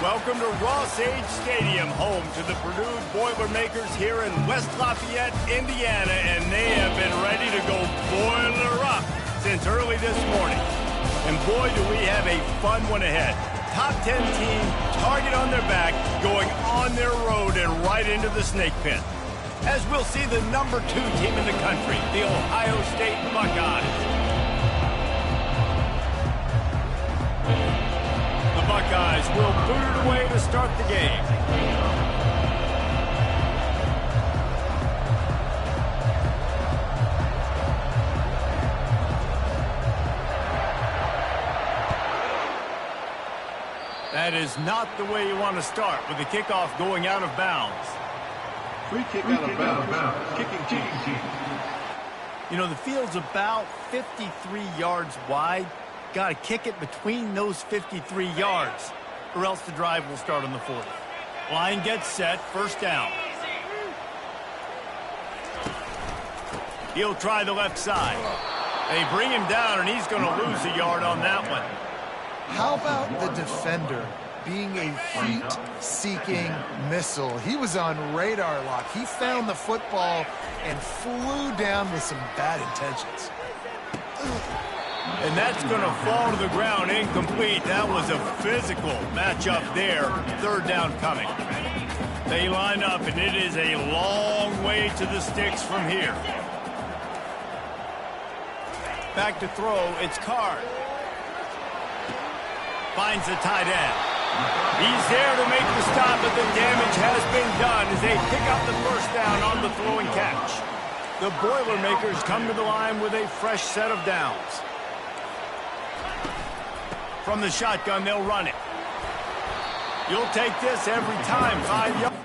Welcome to Ross-Age Stadium, home to the Purdue Boilermakers here in West Lafayette, Indiana, and they have been ready to go boiler up since early this morning. And boy, do we have a fun one ahead. Top 10 team, target on their back, going on their road and right into the snake pit. As we'll see the number 2 team in the country, the Ohio State Buckeyes. The Buckeyes will boot it away to start the game. That is not the way you want to start with the kickoff going out of bounds. Free kick out of bounds. Kicking team. You know, the field's about 53 yards wide. Got to kick it between those 53 yards, or else the drive will start on the 40. Line gets set, first down. He'll try the left side. They bring him down, and he's going to lose a yard on that one. How about the defender being a heat-seeking missile? He was on radar lock. He found the football and flew down with some bad intentions. And that's going to fall to the ground incomplete. That was a physical matchup there. Third down coming. They line up, and it is a long way to the sticks from here. Back to throw, it's Card. Finds the tight end. He's there to make the stop, but the damage has been done as they pick up the first down on the throw and catch. The Boilermakers come to the line with a fresh set of downs. From the shotgun, they'll run it. You'll take this every time, 5 yards.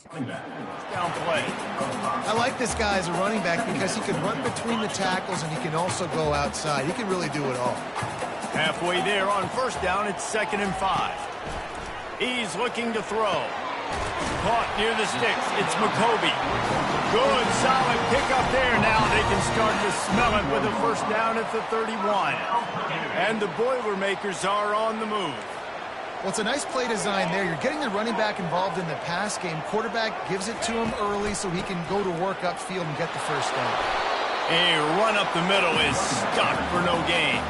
Down play. I like this guy as a running back because he can run between the tackles and he can also go outside. He can really do it all. Halfway there on first down, it's 2nd and 5. He's looking to throw. Caught near the sticks. It's McCoby. Good, solid pickup there. Now they can start to smell it with a first down at the 31. And the Boilermakers are on the move. Well, it's a nice play design there. You're getting the running back involved in the pass game. Quarterback gives it to him early so he can go to work upfield and get the first down. A run up the middle is stopped for no gain.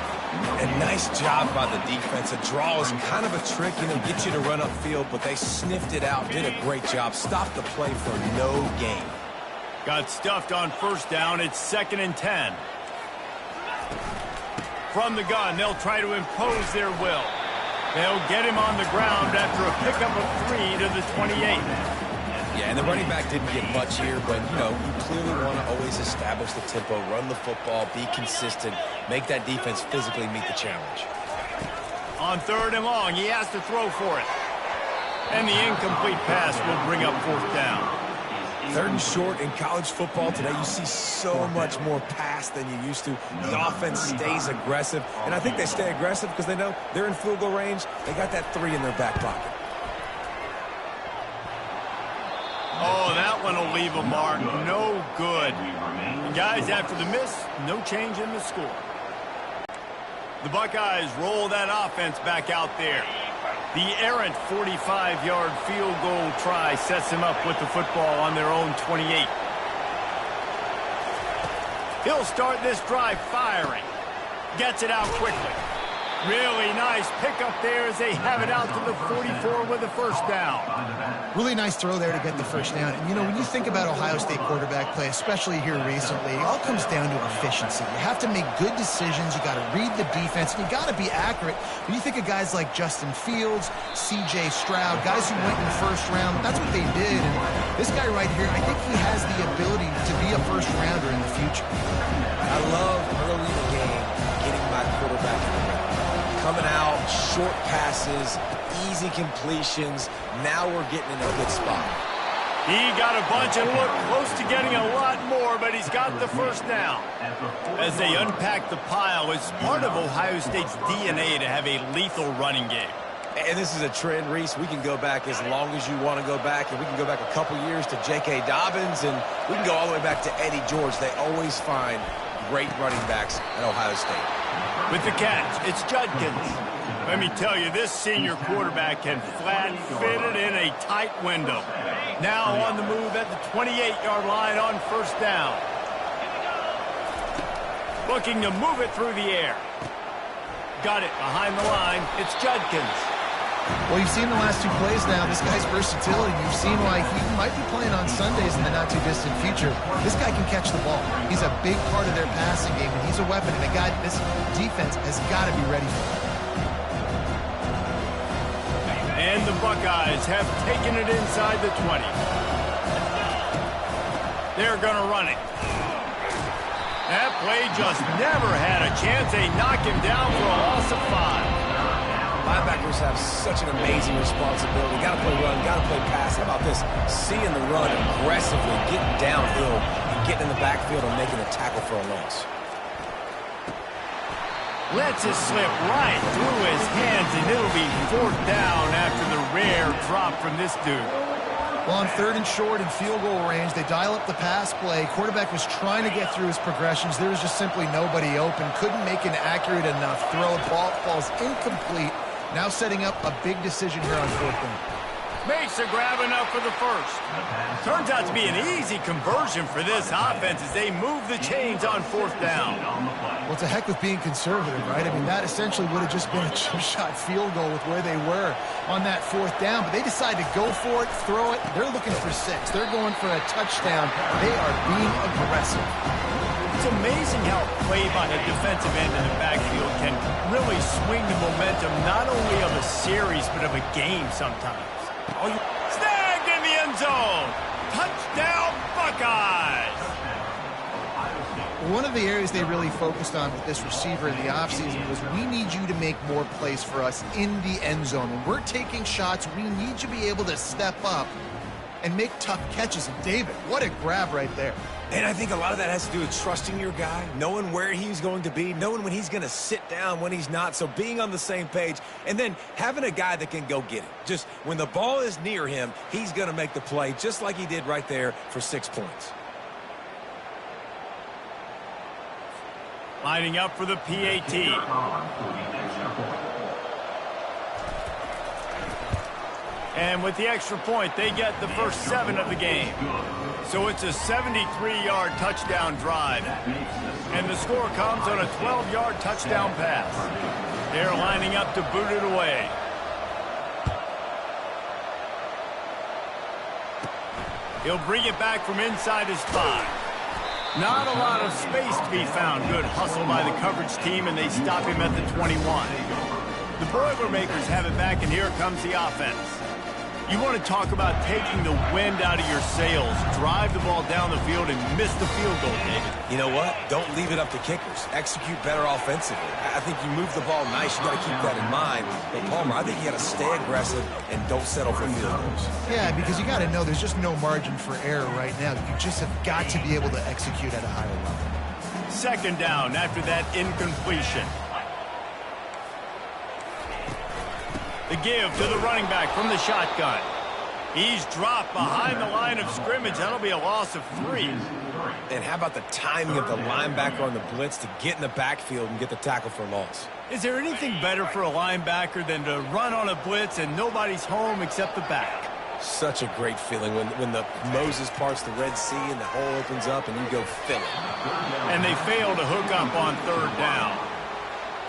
And nice job by the defense. A draw is kind of a trick, get you to run upfield, but they sniffed it out, did a great job. Stopped the play for no gain. Got stuffed on first down. It's 2nd and 10. From the gun, they'll try to impose their will. They'll get him on the ground after a pickup of 3 to the 28. Yeah, and the running back didn't get much here, but, you clearly want to always establish the tempo, run the football, be consistent, make that defense physically meet the challenge. On 3rd and long, he has to throw for it. And the incomplete pass will bring up 4th down. 3rd and short in college football today, you see so much more pass than you used to. The offense stays aggressive, and I think they stay aggressive because they know they're in field goal range. They got that 3 in their back pocket. Oh, that one will leave a mark. No good. And guys, after the miss, no change in the score. The Buckeyes roll that offense back out there. The errant 45-yard field goal try sets him up with the football on their own 28. He'll start this drive firing. Gets it out quickly. Really nice pickup there as they have it out to the 44 with a first down. Really nice throw there to get the first down. And, when you think about Ohio State quarterback play, especially here recently, it all comes down to efficiency. You have to make good decisions. You got to read the defense, and you got to be accurate. When you think of guys like Justin Fields, C.J. Stroud, guys who went in the first round, that's what they did. And this guy right here, I think he has the ability to be a first-rounder in the future. I love early in the game getting my quarterback in the ring. Coming out, short passes, easy completions. Now we're getting in a good spot. He got a bunch and looked close to getting a lot more, but he's got the first down. As they unpack the pile, it's part of Ohio State's DNA to have a lethal running game. And this is a trend, Reese. We can go back as long as you want to go back, and we can go back a couple years to J.K. Dobbins, and we can go all the way back to Eddie George. They always find great running backs at Ohio State. With the catch, it's Judkins. Let me tell you, this senior quarterback can flat fit it in a tight window. Now on the move at the 28-yard line on first down. Looking to move it through the air. Got it behind the line. It's Judkins. Well, you've seen the last 2 plays now. This guy's versatility. You've seen why he might be playing on Sundays in the not-too-distant future. This guy can catch the ball. He's a big part of their passing game, and he's a weapon. And a guy this defense has got to be ready for him. And the Buckeyes have taken it inside the 20. They're going to run it. That play just never had a chance. They knock him down for a loss of 5. Linebackers have such an amazing responsibility. Got to play run, got to play pass. How about this? Seeing the run aggressively, getting downhill, and getting in the backfield and making a tackle for a loss. Lets it slip right through his hands, and it'll be 4th down after the rare drop from this dude. Well, on 3rd and short and field goal range, they dial up the pass play. Quarterback was trying to get through his progressions. There was just simply nobody open. Couldn't make an accurate enough throw. Ball falls incomplete. Now setting up a big decision here on 4th down. Makes a grab enough for the first. Turns out to be an easy conversion for this offense as they move the chains on 4th down. Well, it's a heck with being conservative, right? I mean, that essentially would have just been a chip-shot field goal with where they were on that 4th down. But they decide to go for it, throw it. They're looking for 6. They're going for a touchdown. They are being aggressive. It's amazing how play by a defensive end in the backfield can really swing the momentum not only of a series but of a game sometimes. Snagged in the end zone. Touchdown, Buckeyes. One of the areas they really focused on with this receiver in the offseason was we need you to make more plays for us in the end zone. When we're taking shots, we need you to be able to step up and make tough catches. And David, what a grab right there. And I think a lot of that has to do with trusting your guy, knowing where he's going to be, knowing when he's going to sit down, when he's not, so being on the same page, and then having a guy that can go get it. Just when the ball is near him, he's going to make the play, just like he did right there for 6 points. Lining up for the PAT. And with the extra point, they get the first 7 of the game. So it's a 73-yard touchdown drive. And the score comes on a 12-yard touchdown pass. They're lining up to boot it away. He'll bring it back from inside his 5. Not a lot of space to be found. Good hustle by the coverage team, and they stop him at the 21. The Boilermakers have it back, and here comes the offense. You want to talk about taking the wind out of your sails. Drive the ball down the field and miss the field goal, David. You know what? Don't leave it up to kickers. Execute better offensively. I think you move the ball nice. You got to keep that in mind. But, Palmer, I think you got to stay aggressive and don't settle for field goals. Yeah, because you got to know there's just no margin for error right now. You just have got to be able to execute at a higher level. Second down after that incompletion. The give to the running back from the shotgun. He's dropped behind the line of scrimmage. That'll be a loss of 3. And how about the timing of the linebacker on the blitz to get in the backfield and get the tackle for loss? Is there anything better for a linebacker than to run on a blitz and nobody's home except the back? Such a great feeling when the Moses parts the Red Sea and the hole opens up and you go fill it. And they fail to hook up on third down.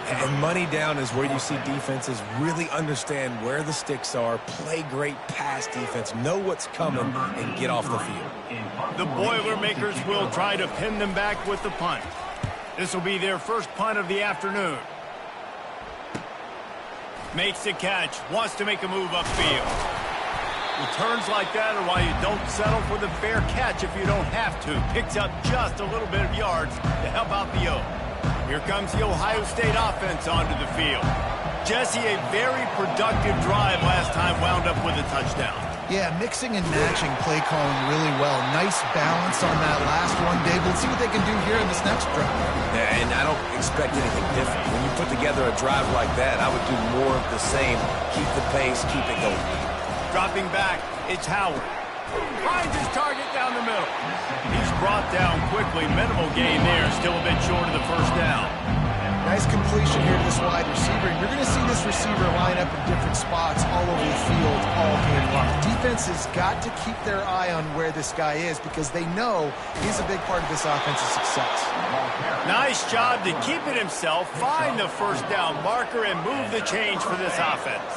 And money down is where you see defenses really understand where the sticks are, play great pass defense, know what's coming, and get off the field. The Boilermakers will try to pin them back with the punt. This will be their first punt of the afternoon. Makes the catch, wants to make a move upfield. Returns like that are why you don't settle for the fair catch if you don't have to. Picks up just a little bit of yards to help out the O. Here comes the Ohio State offense onto the field. Jesse, a very productive drive last time wound up with a touchdown. Yeah, mixing and matching play calling really well. Nice balance on that last one, Dave. Let's see what they can do here in this next drive. Yeah, and I don't expect anything different. When you put together a drive like that, I would do more of the same. Keep the pace, keep it going. Dropping back, it's Howard. Finds his target down the middle. He's brought down quickly. Minimal gain there. Still a bit short of the first down. Nice completion here to this wide receiver. You're going to see this receiver line up in different spots all over the field all game long. Defense has got to keep their eye on where this guy is because they know he's a big part of this offense's success. Nice job to keep it himself, find the first down marker, and move the change for this offense.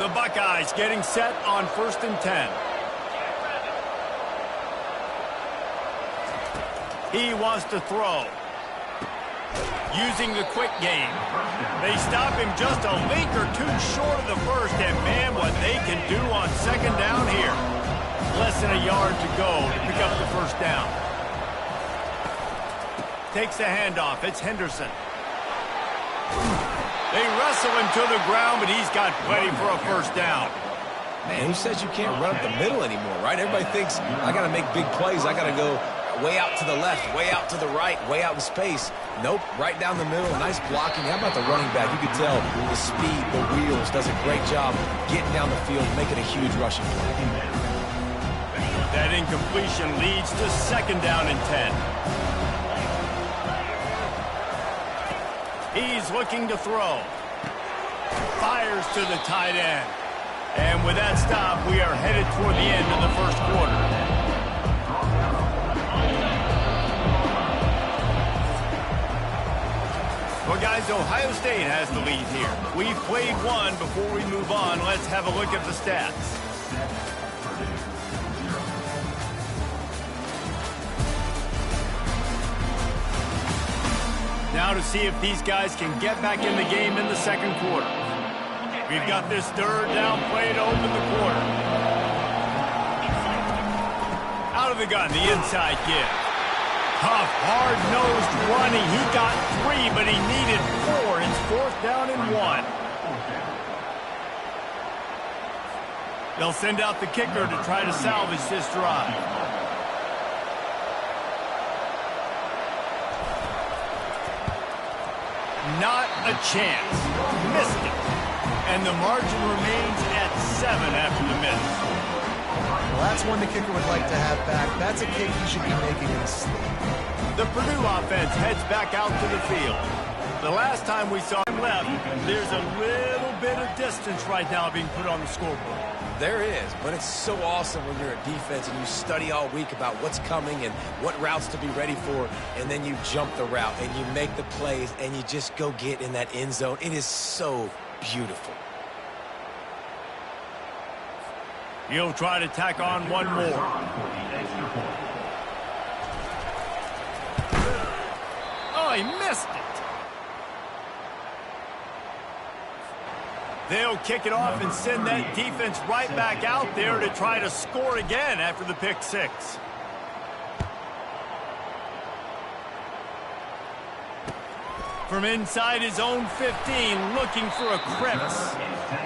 The Buckeyes getting set on 1st and 10. He wants to throw. Using the quick game. They stop him just a link or two short of the first, and man, what they can do on second down here. Less than a yard to go to pick up the first down. Takes the handoff. It's Henderson. They wrestle him to the ground, but he's got plenty for a first down. Man, who says you can't run up the middle anymore, right? Everybody thinks, I got to make big plays. I got to go way out to the left, way out to the right, way out in space. Nope, right down the middle. Nice blocking. How about the running back? You can tell the speed, the wheels, does a great job getting down the field, making a huge rushing play. That incompletion leads to second down and 10. He's looking to throw. Fires to the tight end. And with that stop, we are headed toward the end of the first quarter. Well, guys, Ohio State has the lead here. We've played one. Before we move on, let's have a look at the stats. Now to see if these guys can get back in the game in the second quarter. We've got this third down play to open the quarter. Out of the gun, the inside give. Tough, hard-nosed running. He got 3, but he needed 4. It's 4th down and 1. They'll send out the kicker to try to salvage this drive. Not a chance. Missed it. And the margin remains at 7 after the miss. Well, that's one the kicker would like to have back. That's a kick he should be making in his sleep. The Purdue offense heads back out to the field. The last time we saw him left, there's a little bit of distance right now being put on the scoreboard. There is, but it's so awesome when you're a defense and you study all week about what's coming and what routes to be ready for, and then you jump the route and you make the plays and you just go get in that end zone. It is so beautiful. He'll try to tack on one more. Oh, he missed it. They'll kick it off and send that defense right back out there to try to score again after the pick six. From inside his own 15, looking for a crevice.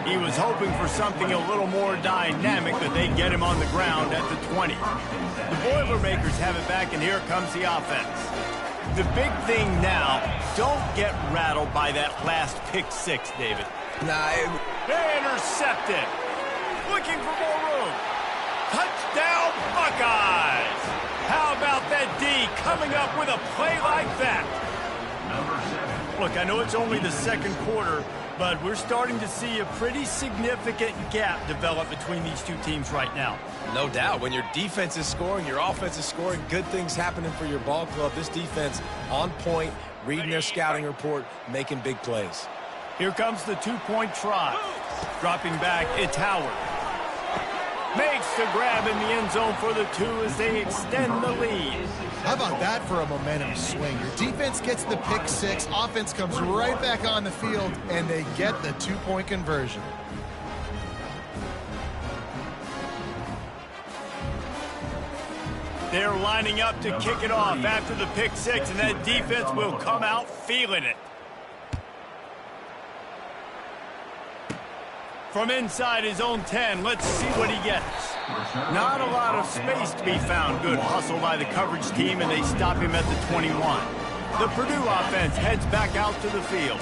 He was hoping for something a little more dynamic, but they get him on the ground at the 20. The Boilermakers have it back, and here comes the offense. The big thing now, don't get rattled by that last pick six, David. Intercepted. Looking for more room. Touchdown, Buckeyes. How about that D coming up with a play like that? Look, I know it's only the second quarter, but we're starting to see a pretty significant gap develop between these two teams right now. No doubt. When your defense is scoring, your offense is scoring, good things happening for your ball club. This defense on point, reading their scouting report, making big plays. Here comes the two-point try. Dropping back, it's Howard. Makes the grab in the end zone for the 2 as they extend the lead. How about that for a momentum swing? Your defense gets the pick six, offense comes right back on the field, and they get the two-point conversion. They're lining up to kick it off after the pick six, and that defense will come out feeling it. From inside his own 10, let's see what he gets. Not a lot of space to be found. Good hustle by the coverage team, and they stop him at the 21. The Purdue offense heads back out to the field.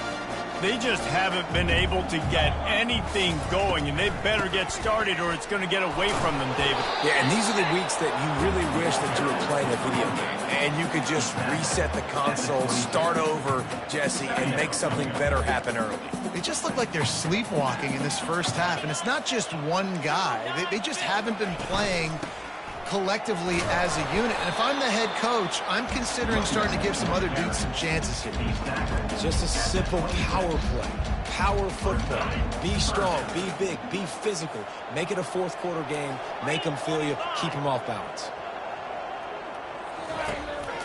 They just haven't been able to get anything going, and they better get started or it's going to get away from them, David. Yeah, and these are the weeks that you really wish that you were playing a video game and you could just reset the console, start over, Jesse, and make something better happen early. They just look like they're sleepwalking in this first half, and it's not just one guy. They just haven't been playing collectively as a unit. And if I'm the head coach, I'm considering starting to give some other dudes some chances here. Just a simple power play, power football. Be strong, be big, be physical. Make it a fourth quarter game. Make them feel you. Keep them off balance.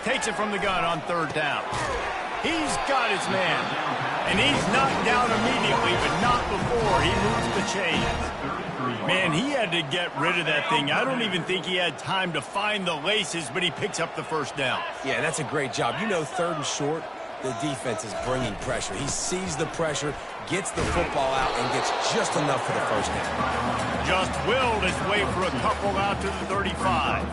Takes it from the gun on third down. He's got his man. And he's knocked down immediately, but not before he moves the chains. Man, he had to get rid of that thing. I don't even think he had time to find the laces, but he picks up the first down. Yeah, that's a great job. You know, third and short, the defense is bringing pressure. He sees the pressure, gets the football out, and gets just enough for the first down. Just willed his way for a couple out to the 35.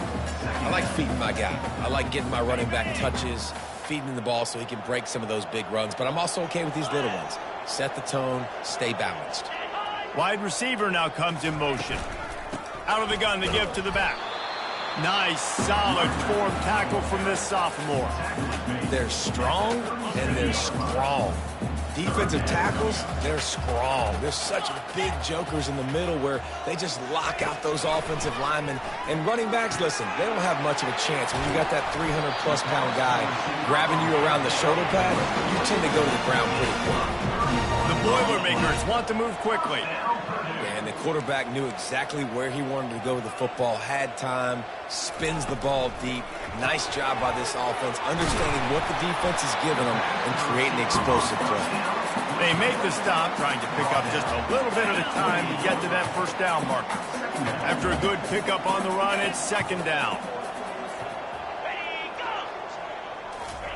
I like feeding my guy. I like getting my running back touches, feeding him the ball so he can break some of those big runs. But I'm also okay with these little ones. Set the tone, stay balanced. Wide receiver now comes in motion. Out of the gun, the give to the back. Nice, solid form tackle from this sophomore. They're strong and they're strong. Defensive tackles, they're strong. They're such big jokers in the middle where they just lock out those offensive linemen. And running backs, listen, they don't have much of a chance. When you got that 300-plus pound guy grabbing you around the shoulder pad, you tend to go to the ground pretty quick. The Boilermakers want to move quickly. Yeah, and the quarterback knew exactly where he wanted to go with the football, had time, spins the ball deep. Nice job by this offense, understanding what the defense is giving them and creating the explosive play. They make the stop, trying to pick up just a little bit at a time to get to that first down marker. After a good pickup on the run, it's second down.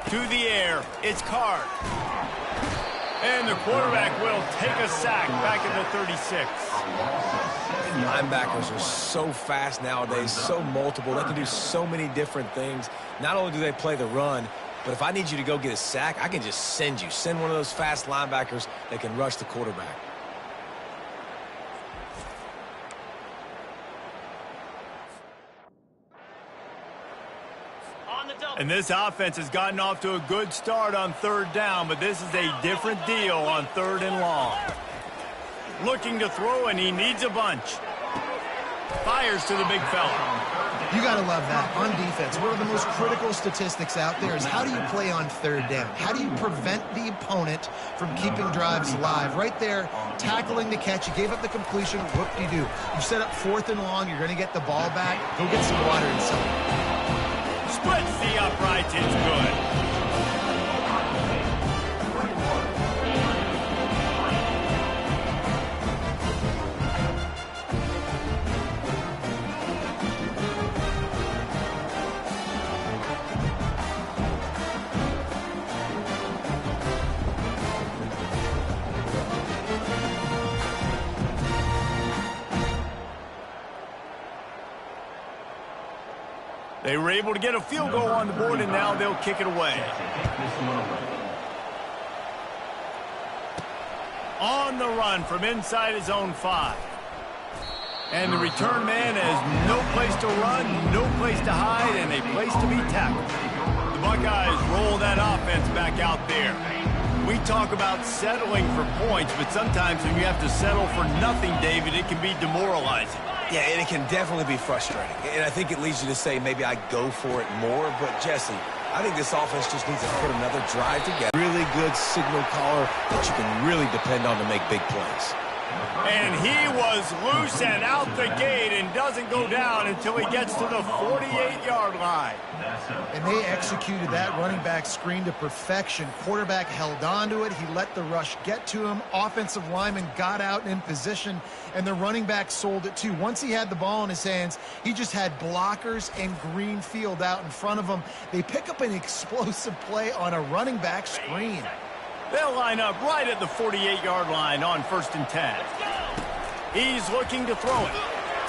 To the air, it's Card. And the quarterback will take a sack back at the 36. Linebackers are so fast nowadays, so multiple. They can do so many different things. Not only do they play the run, but if I need you to go get a sack, I can just send you. Send one of those fast linebackers that can rush the quarterback. And this offense has gotten off to a good start on third down, but this is a different deal on third and long. Looking to throw, and he needs a bunch. Fires to the big fella. You got to love that. On defense, one of the most critical statistics out there is how do you play on third down? How do you prevent the opponent from keeping drives alive? Right there, tackling the catch. You gave up the completion. Whoop-de-doo. You set up fourth and long. You're going to get the ball back. Go get some water inside. Splits the uprights. It's good. They were able to get a field goal on the board, and now they'll kick it away. On the run from inside his own 5. And the return man has no place to run, no place to hide, and a place to be tackled. The Buckeyes roll that offense back out there. We talk about settling for points, but sometimes when you have to settle for nothing, David, it can be demoralizing. Yeah, and it can definitely be frustrating. And I think it leads you to say maybe I go for it more. But, Jesse, I think this offense just needs to put another drive together. Really good signal caller that you can really depend on to make big plays. And he was loose and out the gate and doesn't go down until he gets to the 48-yard line. And they executed that running back screen to perfection. Quarterback held on to it. He let the rush get to him. Offensive lineman got out and in position, and the running back sold it too. Once he had the ball in his hands, he just had blockers and green field out in front of him. They pick up an explosive play on a running back screen. They'll line up right at the 48-yard line on 1st and 10. He's looking to throw it.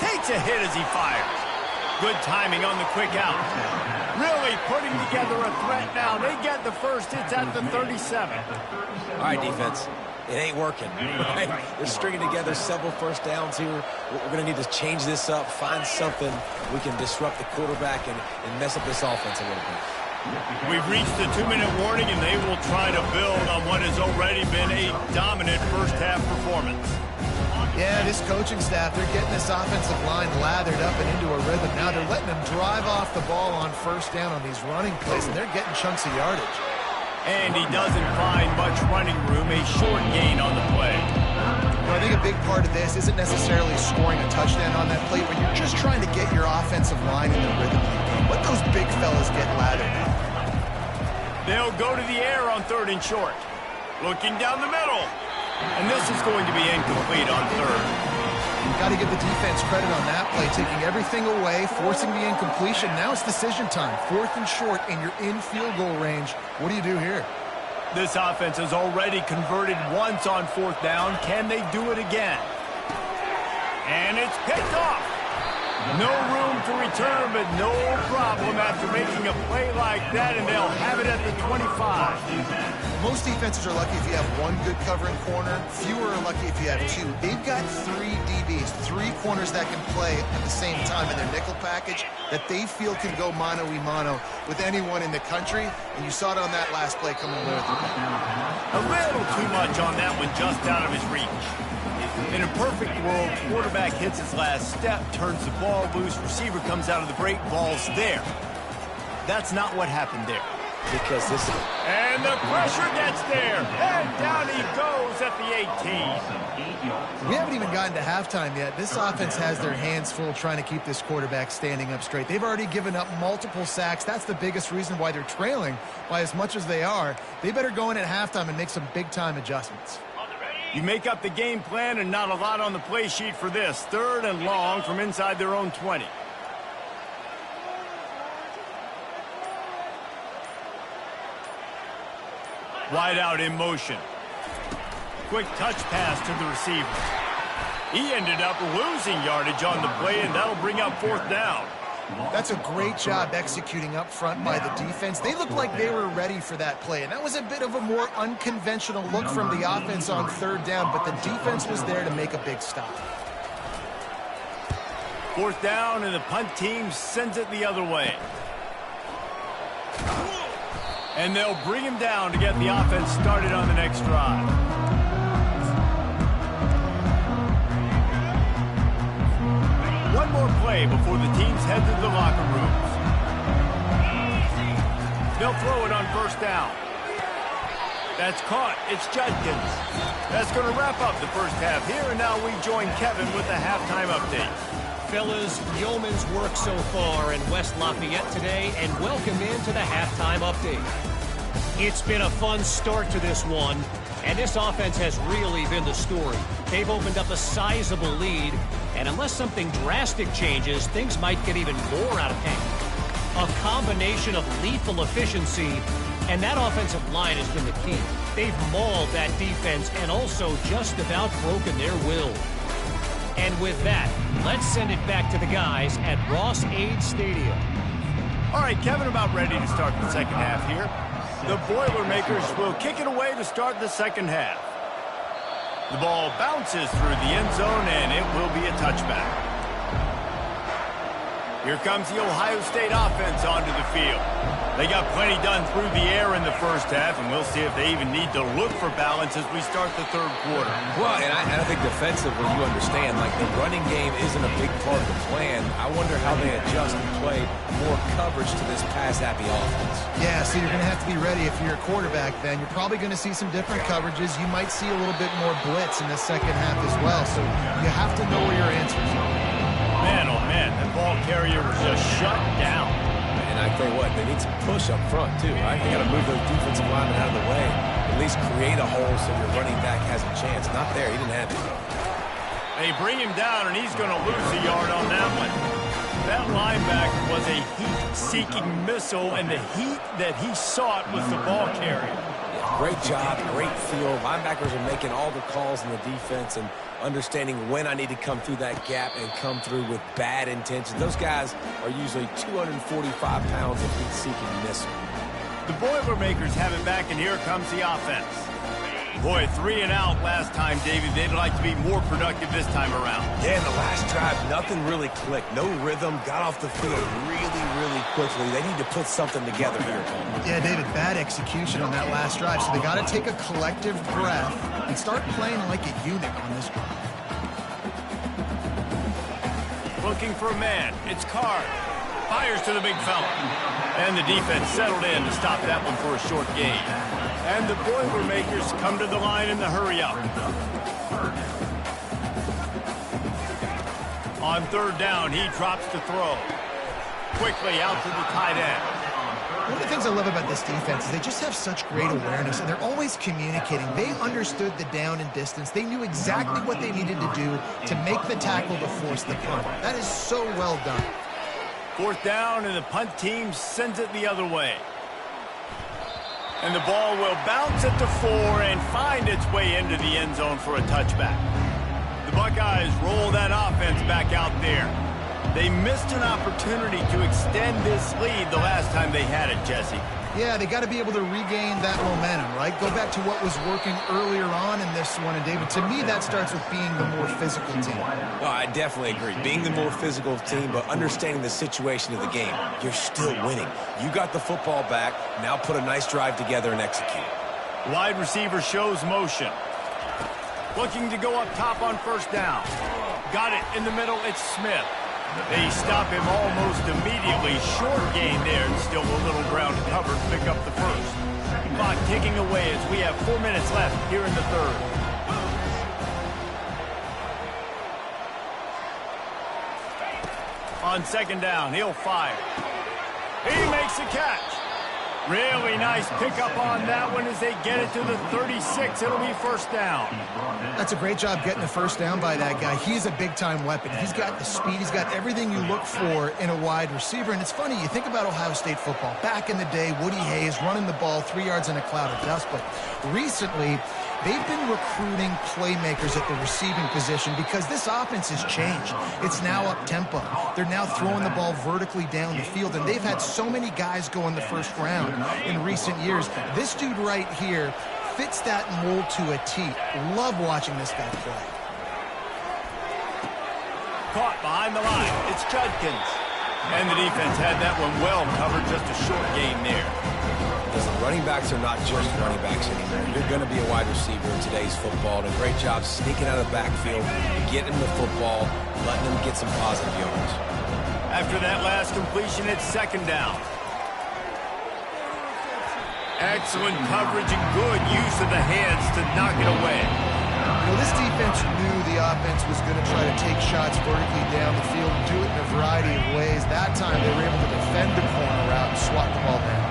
Takes a hit as he fires. Good timing on the quick out. Really putting together a threat now. They get the first. It's at the 37. All right, defense. It ain't working. Right? They're stringing together several first downs here. We're going to need to change this up, find something we can disrupt the quarterback and mess up this offense a little bit. We've reached the 2-minute warning, and they will try to build on what has already been a dominant first-half performance. Yeah, this coaching staff, they're getting this offensive line lathered up and into a rhythm. Now they're letting them drive off the ball on first down on these running plays, and they're getting chunks of yardage. And he doesn't find much running room, a short gain on the play. Well, I think a big part of this isn't necessarily scoring a touchdown on that play, but you're just trying to get your offensive line in the rhythm. Let those big fellas get lathered up. They'll go to the air on 3rd and short. Looking down the middle. And this is going to be incomplete on 3rd. You've got to give the defense credit on that play, taking everything away, forcing the incompletion. Now it's decision time. 4th and short, and you're in field goal range. What do you do here? This offense has already converted once on 4th down. Can they do it again? And it's picked off. No room to return, but no problem after making a play like that, and they'll have it at the 25. Most defenses are lucky if you have one good covering corner. Fewer are lucky if you have 2. They've got 3 DBs, 3 corners that can play at the same time in their nickel package that they feel can go mano-a-mano with anyone in the country, and you saw it on that last play coming away with the ball. A little too much on that one, just out of his reach. In a perfect world, quarterback hits his last step, turns the ball loose, receiver comes out of the break, ball's there. That's not what happened there. Because this is... And the pressure gets there, and down he goes at the 18. We haven't even gotten to halftime yet. This offense has their hands full trying to keep this quarterback standing up straight. They've already given up multiple sacks. That's the biggest reason why they're trailing by as much as they are. They better go in at halftime and make some big-time adjustments. You make up the game plan and not a lot on the play sheet for this. 3rd and long from inside their own 20. Wide out in motion. Quick touch pass to the receiver. He ended up losing yardage on the play, and that'll bring up 4th down. That's a great job executing up front by the defense. They looked like they were ready for that play, and that was a bit of a more unconventional look from the offense on 3rd down, but the defense was there to make a big stop. 4th down, and the punt team sends it the other way. And they'll bring him down to get the offense started on the next drive. One more play before the teams head to the locker rooms. They'll throw it on 1st down. That's caught. It's Judkins. That's going to wrap up the first half here, and now we join Kevin with the halftime update. Fellas, yeoman's work so far in West Lafayette today, and welcome into the halftime update. It's been a fun start to this one, and this offense has really been the story. They've opened up a sizable lead, and unless something drastic changes, things might get even more out of hand. A combination of lethal efficiency, and that offensive line has been the key. They've mauled that defense and also just about broken their will. And with that, let's send it back to the guys at Ross-Ade Stadium. All right, Kevin, about ready to start the second half here. The Boilermakers will kick it away to start the second half. The ball bounces through the end zone, and it will be a touchback. Here comes the Ohio State offense onto the field. They got plenty done through the air in the first half, and we'll see if they even need to look for balance as we start the 3rd quarter. Well, and I think defensively, you understand, like the running game isn't a big part of the plan. I wonder how they adjust and play more coverage to this pass-happy offense. Yeah, so you're going to have to be ready if you're a quarterback then. You're probably going to see some different coverages. You might see a little bit more blitz in the second half as well, so you have to know where your answers are. Man, oh man, that ball carrier was just shut down. And I tell you what, they need some push up front too, right? They got to move those defensive linemen out of the way. At least create a hole so your running back has a chance. Not there, he didn't have it. They bring him down, and he's going to lose a yard on that one. That linebacker was a heat-seeking missile, and the heat that he sought was the ball carrier. Great job, great feel. Linebackers are making all the calls in the defense and understanding when I need to come through that gap and come through with bad intentions. Those guys are usually 245 pounds of heat-seeking missile. The Boilermakers have it back, and here comes the offense. Boy, 3 and out last time, David. They'd like to be more productive this time around. Yeah, in the last drive, nothing really clicked. No rhythm, got off the field really quickly. They need to put something together here. Yeah, David, bad execution on that last drive, so they got to take a collective breath and start playing like a unit on this drive. Looking for a man. It's Card. Fires to the big fella. And the defense settled in to stop that one for a short gain. And the Boilermakers come to the line in the hurry-up. On 3rd down, he drops to throw. Quickly out to the tight end. One of the things I love about this defense is they just have such great awareness, and they're always communicating. They understood the down and distance. They knew exactly what they needed to do to make the tackle to force the punt. That is so well done. 4th down, and the punt team sends it the other way. And the ball will bounce at the 4 and find its way into the end zone for a touchback. The Buckeyes roll that offense back out there. They missed an opportunity to extend this lead the last time they had it, Jesse. Yeah, they got to be able to regain that momentum, right? Go back to what was working earlier on in this one. And, David, to me, that starts with being the more physical team. Well, I definitely agree. Being the more physical team, but understanding the situation of the game. You're still winning. You got the football back. Now put a nice drive together and execute. Wide receiver shows motion. Looking to go up top on 1st down. Got it in the middle. It's Smith. They stop him almost immediately. Short gain there, and still a little ground to cover to pick up the first. Clock ticking away as we have 4 minutes left here in the 3rd. On 2nd down, he'll fire. He makes a catch. Really nice pickup on that one as they get it to the 36. It'll be 1st down. That's a great job getting the 1st down by that guy. He's a big-time weapon. He's got the speed. He's got everything you look for in a wide receiver. And it's funny, you think about Ohio State football. Back in the day, Woody Hayes running the ball 3 yards in a cloud of dust. But recently, They've been recruiting playmakers at the receiving position because this offense has changed. It's now up-tempo. They're now throwing the ball vertically down the field, and they've had so many guys go in the first round in recent years. This dude right here fits that mold to a T. Love watching this guy play. Caught behind the line. It's Judkins. And the defense had that one well covered. Just a short gain there. Listen, running backs are not just running backs anymore. You're going to be a wide receiver in today's football. And a great job sneaking out of the backfield, getting the football, letting them get some positive yards. After that last completion, it's second down. Excellent coverage and good use of the hands to knock it away. You know, this defense knew the offense was going to try to take shots vertically down the field and do it in a variety of ways. That time, they were able to defend the corner route and swat the ball down.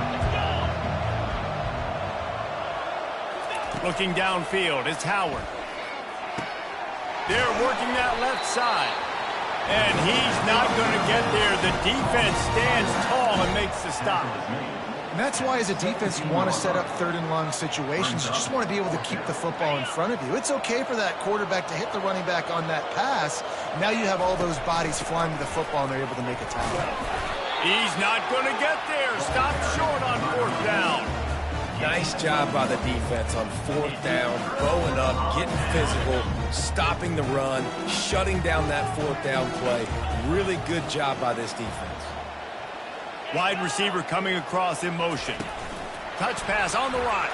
Looking downfield, it's Howard. They're working that left side. And he's not going to get there. The defense stands tall and makes the stop. And that's why, as a defense, you want to set up third and long situations. You just want to be able to keep the football in front of you. It's okay for that quarterback to hit the running back on that pass. Now you have all those bodies flying to the football, and they're able to make a tackle. He's not going to get there. Stop short on fourth down. Nice job by the defense on fourth down, bowing up, getting physical, stopping the run, shutting down that fourth down play. Really good job by this defense. Wide receiver coming across in motion. Touch pass on the run.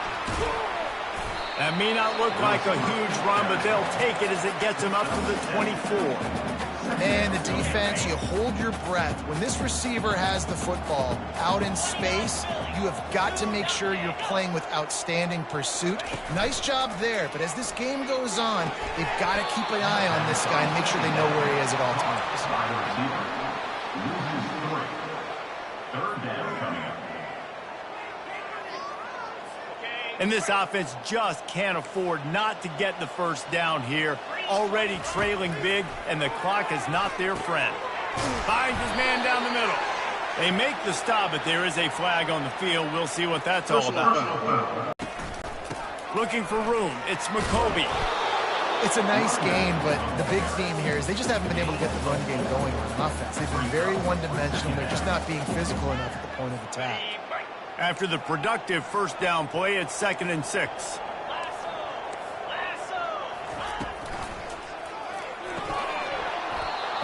That may not look like a huge run, but they'll take it as it gets him up to the 24. Man, the defense, you hold your breath. When this receiver has the football out in space, you have got to make sure you're playing with outstanding pursuit. Nice job there, but as this game goes on, they've got to keep an eye on this guy and make sure they know where he is at all times. Third down coming up. And this offense just can't afford not to get the first down here. Already trailing big, and the clock is not their friend. Finds his man down the middle. They make the stop, but there is a flag on the field. We'll see what that's all about. Looking for room. It's McCoby. It's a nice game, but the big theme here is they just haven't been able to get the run game going on offense. They've been very one-dimensional. They're just not being physical enough at the point of attack. After the productive first down play, it's 2nd and 6.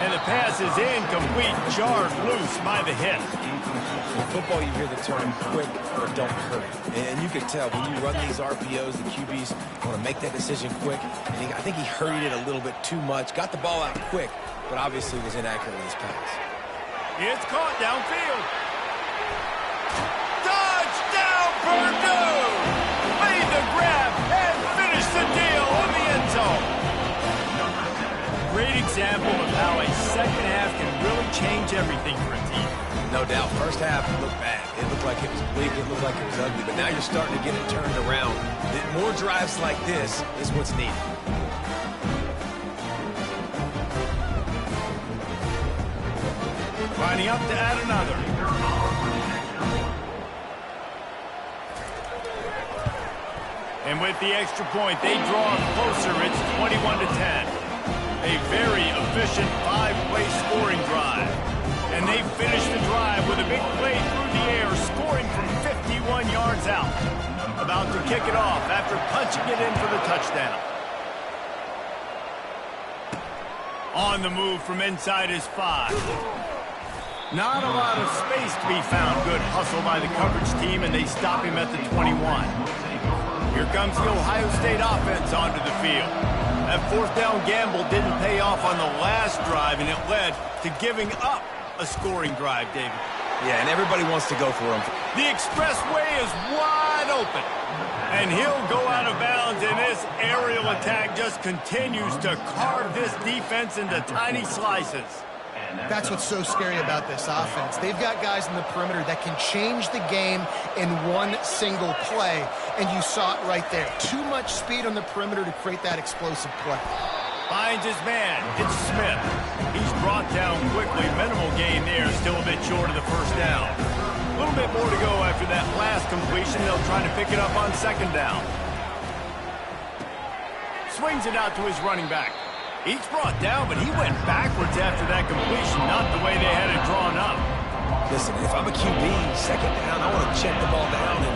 And the pass is incomplete, jarred loose by the hit. In football, you hear the term quick or don't hurry. And you can tell when you run these RPOs, the QBs want to make that decision quick. And I think he hurried it a little bit too much, got the ball out quick, but obviously was inaccurate with his pass. It's caught downfield. Touchdown, Purdue! Made the grab and finished the deal on the end zone. Great example of how a second half can really change everything for a team. No doubt. First half looked bad. It looked like it was bleak. It looked like it was ugly. But now you're starting to get it turned around. More drives like this is what's needed. Lining up to add another. And with the extra point, they draw closer. It's 21-10. A very efficient 5-play scoring drive. And they finish the drive with a big play through the air, scoring from 51 yards out. About to kick it off after punching it in for the touchdown. On the move from inside his 5. Not a lot of space to be found. Good hustle by the coverage team, and they stop him at the 21. Here comes the Ohio State offense onto the field. That fourth down gamble didn't pay off on the last drive, and it led to giving up a scoring drive, David. Yeah, and everybody wants to go for him. The expressway is wide open, and he'll go out of bounds, and this aerial attack just continues to carve this defense into tiny slices. That's what's so scary about this offense. They've got guys in the perimeter that can change the game in one single play, and you saw it right there. Too much speed on the perimeter to create that explosive play. Finds his man. It's Smith. He's brought down quickly. Minimal gain there. Still a bit short of the first down. A little bit more to go after that last completion. They'll try to pick it up on second down. swings it out to his running back. He's brought down, but he went backwards after that completion, not the way they had it drawn up. Listen, if I'm a QB, second down, I want to check the ball down and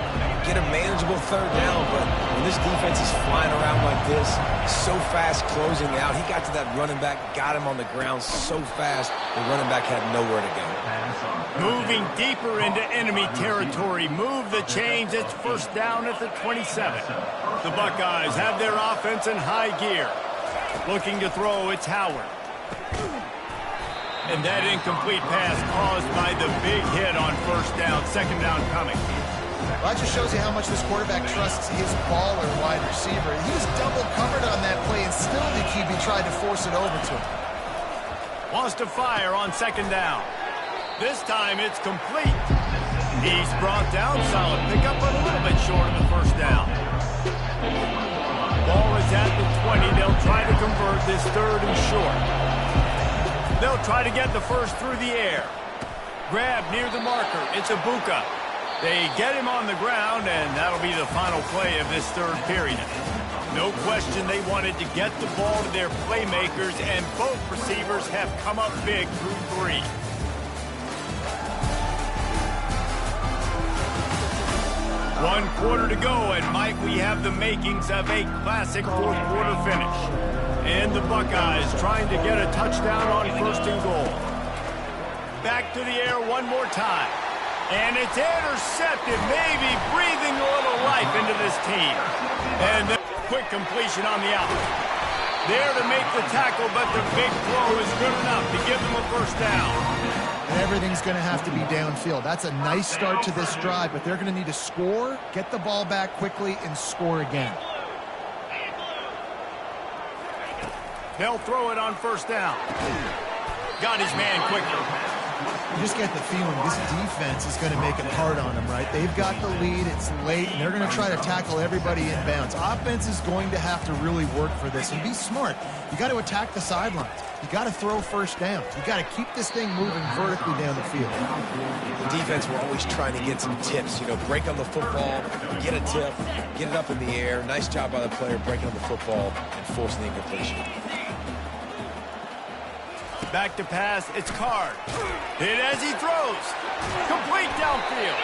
get a manageable third down. But when this defense is flying around like this, so fast closing out, he got to that running back, got him on the ground so fast, the running back had nowhere to go. Moving deeper into enemy territory. Move the chains. It's first down at the 27. The Buckeyes have their offense in high gear. Looking to throw, it's Howard. And that incomplete pass caused by the big hit on first down. Second down coming. Well, that just shows you how much this quarterback trusts his baller wide receiver. He was double covered on that play, and still the QB tried to force it over to him. Wants to fire on second down. This time it's complete. He's brought down, solid pickup, but a little bit short of the first down. Ball is at the 20. They'll try to convert this third and short. They'll try to get the first through the air. Grab near the marker. It's Ibuka. They get him on the ground, and that'll be the final play of this third period. No question they wanted to get the ball to their playmakers, and both receivers have come up big through three. One quarter to go, and Mike, we have the makings of a classic fourth quarter finish. And the Buckeyes trying to get a touchdown on first and goal. Back to the air one more time. And it's intercepted, maybe breathing a little life into this team. And the quick completion on the out. There to make the tackle, but the big throw is good enough to give them a first down. And everything's going to have to be downfield. That's a nice start to this drive, but they're going to need to score, get the ball back quickly, and score again. They'll throw it on first down. Got his man quickly. You just get the feeling this defense is going to make it hard on them, right? They've got the lead, it's late, and they're going to try to tackle everybody in bounds. Offense is going to have to really work for this and be smart. You got to attack the sidelines. You got to throw first down. You got to keep this thing moving vertically down the field. The defense were always trying to get some tips, break on the football, get a tip, get it up in the air. Nice job by the player breaking on the football and forcing the incompletion. Back to pass, it's Card. Hit as he throws. Complete downfield.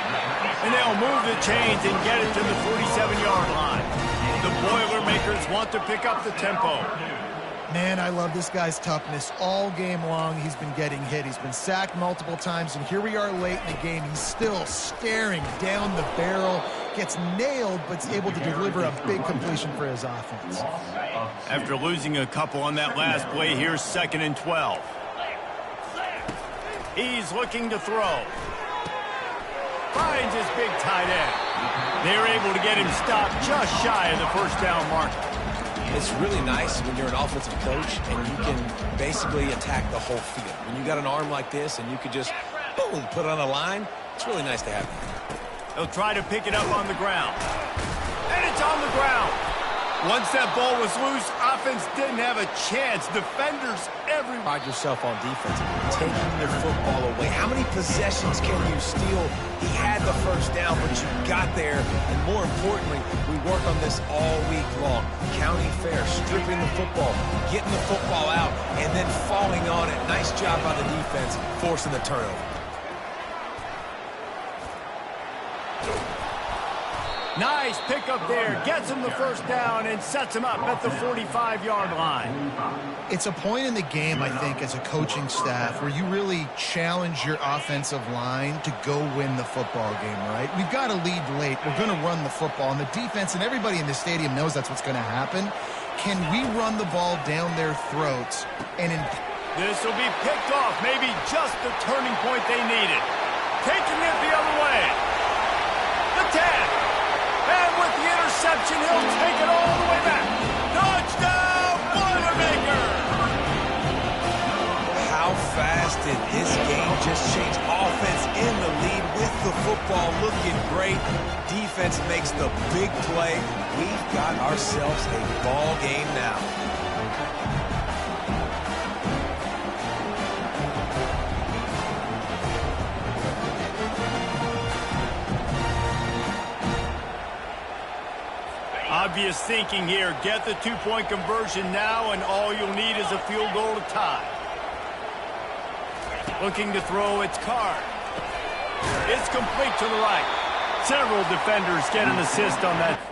And they'll move the chains and get it to the 47-yard line. The Boilermakers want to pick up the tempo. Man, I love this guy's toughness. All game long, he's been getting hit. He's been sacked multiple times, and here we are late in the game. He's still staring down the barrel, gets nailed, but is able to deliver a big completion for his offense. After losing a couple on that last play, here's 2nd and 12. He's looking to throw. Finds his big tight end. They're able to get him stopped just shy of the first down mark. It's really nice when you're an offensive coach and you can basically attack the whole field. When you got an arm like this and you could just, boom, put it on a line, it's really nice to have that. They'll try to pick it up on the ground. And it's on the ground. Once that ball was loose, offense didn't have a chance. Defenders everywhere. Pride yourself on defense, taking your football away. How many possessions can you steal? He had the first down, but you got there. And more importantly, we work on this all week long. Counting fair, stripping the football, getting the football out, and then falling on it. Nice job by the defense, forcing the turnover. Nice pickup there. Gets him the first down and sets him up at the 45-yard line. It's a point in the game, I think, as a coaching staff where you really challenge your offensive line to go win the football game, right? We've got to lead late. We're going to run the football. And the defense and everybody in the stadium knows that's what's going to happen. Can we run the ball down their throats? And this will be picked off. Maybe just the turning point they needed. Taking it the other way. The 10. And with the interception, he'll take it all the way back. Touchdown, Boilermakers! How fast did this game just change? Offense in the lead with the football looking great. Defense makes the big play. We've got ourselves a ball game now. Previous thinking here, get the two-point conversion now, and all you'll need is a field goal to tie. Looking to throw its card. It's complete to the right. Several defenders get an assist on that.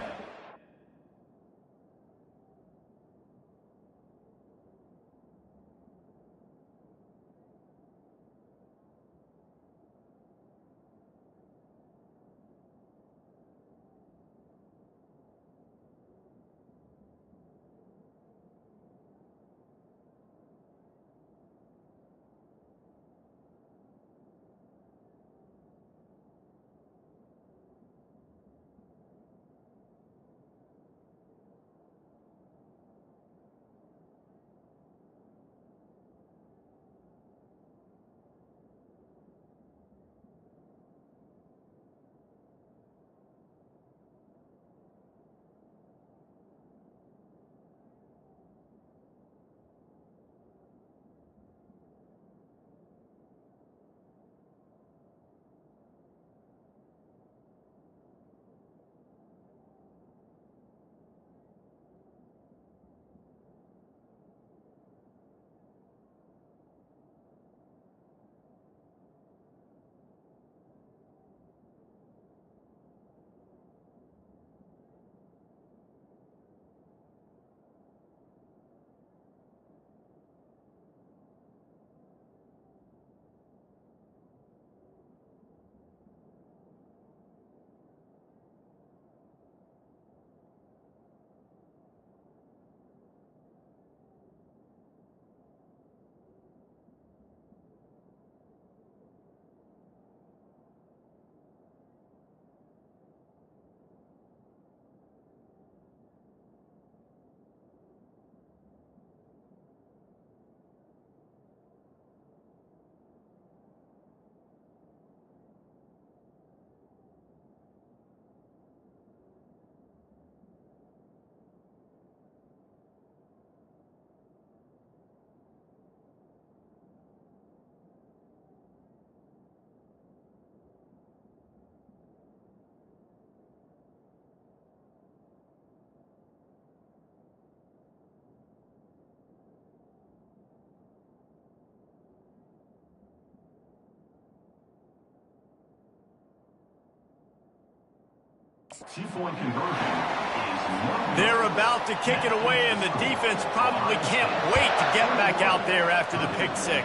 Two-point conversion is They're about to kick it away, and the defense probably can't wait to get back out there after the pick six.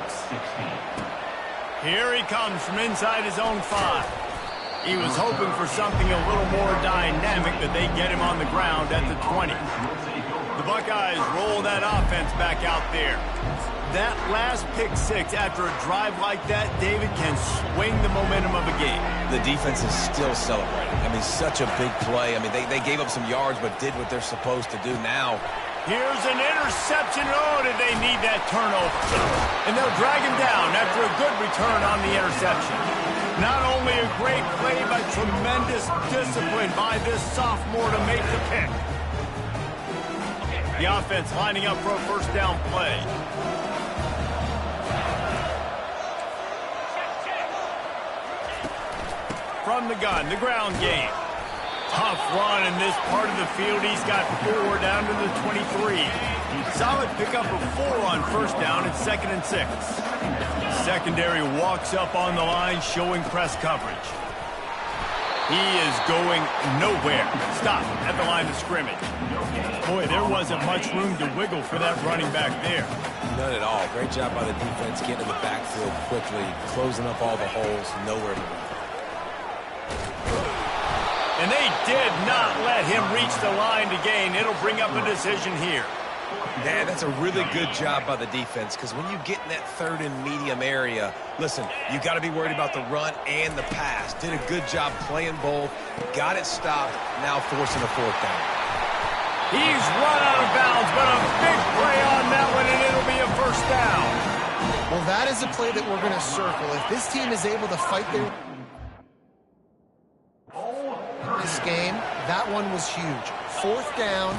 Here he comes from inside his own 5. He was hoping for something a little more dynamic, that they get him on the ground at the 20. The Buckeyes roll that offense back out there. That last pick six after a drive like that, David, can swing the momentum of a game. The defense is still celebrating. I mean, such a big play. I mean, they gave up some yards but did what they're supposed to do now. Here's an interception. Oh, did they need that turnover? And they'll drag him down after a good return on the interception. Not only a great play, but tremendous discipline by this sophomore to make the pick. The offense lining up for a first down play. From the gun, the ground game. Tough run in this part of the field. He's got 4 down to the 23. Solid pickup of 4 on first down and 2nd and 6. Secondary walks up on the line, showing press coverage. He is going nowhere. Stop at the line of scrimmage. Boy, there wasn't much room to wiggle for that running back there. None at all. Great job by the defense getting in the backfield quickly, closing up all the holes, nowhere to run. And they did not let him reach the line to gain. It'll bring up a decision here. Man, that's a really good job by the defense, because when you get in that 3rd and medium area, listen, you got to be worried about the run and the pass. Did a good job playing both, got it stopped, now forcing a 4th down. He's run out of bounds, but a big play on that one, and it'll be a first down. Well, that is a play that we're going to circle. If this team is able to fight their this game, that one was huge. 4th down.